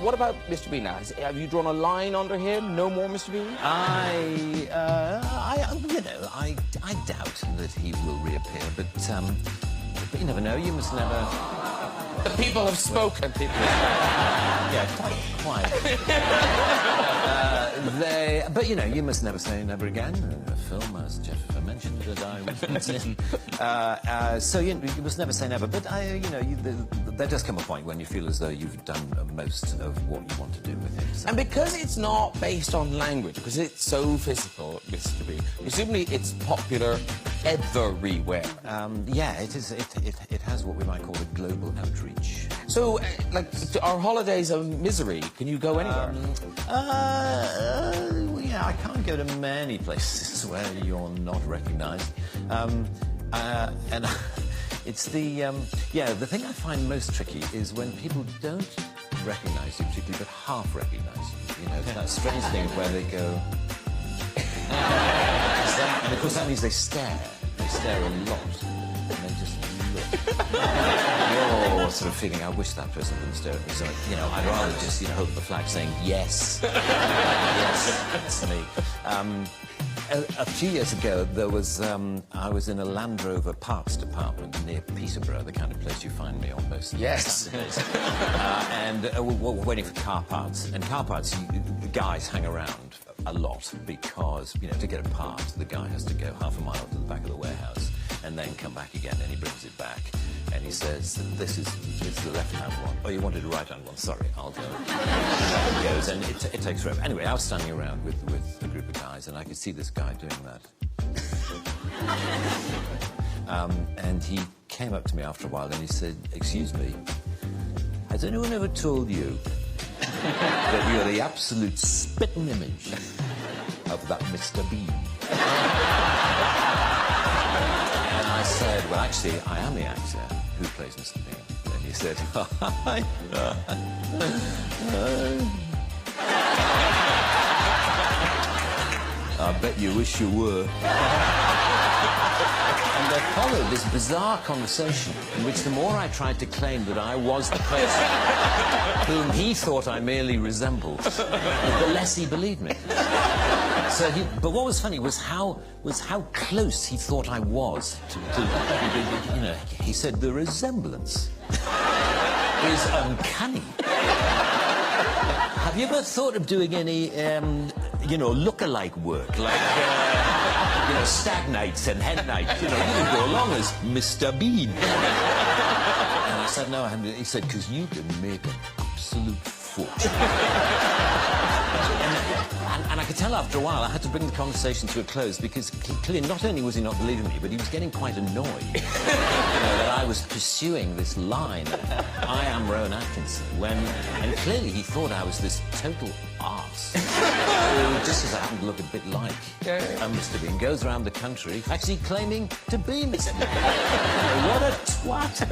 what about Mr. Bean now? Have you drawn a line under him? No more Mr. Bean? I doubt that he will reappear, but you never know. You must never... The people have spoken. Yeah, quite. But, you know, you must never say never again. A film, as Jeff mentioned, that I was in. So you must never say never. But, there does come a point when you feel as though you've done most of what you want to do with it. So. And because it's not based on language, because it's so physical, Mr. Bean, presumably it's popular everywhere. Yeah, it is. It has what we might call a global outreach. So, like, our holidays of misery, can you go anywhere? Yeah, I can't go to many places where you're not recognised. And it's the thing I find most tricky is when people don't recognise you particularly, but half recognise you. You know, that strange thing where they go... and of course that means they stare. They stare a lot. And they just look. You're sort of feeling, I wish that person wouldn't stare at me. So, you know, I'd rather just, hold the flag saying, yes. Yes, it's me. A few years ago, there was, I was in a Land Rover parts department near Peterborough, the kind of place you find me on most Saturdays. And we're waiting for car parts. And car parts, guys hang around a lot because, to get a part, the guy has to go half a mile to the back of the warehouse and then come back again, and he brings it back. And he says, it's the left-hand one. Oh, you wanted a right-hand one. Sorry, I'll go. And he goes, and it takes forever. Anyway, I was standing around with a group of guys, and I could see this guy doing that. And he came up to me after a while, and he said, excuse me, has anyone ever told you that you're the absolute spitting image of that Mr. Bean? And I said, well, actually, I am the actor who plays Mr. Bean. And he said, I bet you wish you were. And there followed this bizarre conversation in which the more I tried to claim that I was the person whom he thought I merely resembled, the less he believed me. But what was funny was how close he thought I was to he said the resemblance is uncanny. Have you ever thought of doing any, look-alike work, like, stag nights and hen nights? You can go along as Mr. Bean. And I said, no, I haven't. He said, because you can make an absolute fortune. And I could tell after a while I had to bring the conversation to a close because clearly not only was he not believing me, but he was getting quite annoyed that I was pursuing this line, I am Rowan Atkinson, and clearly he thought I was this total arse. Just as I happen to look a bit like Mr. Bean, goes around the country actually claiming to be Mr. Bean. What a twat.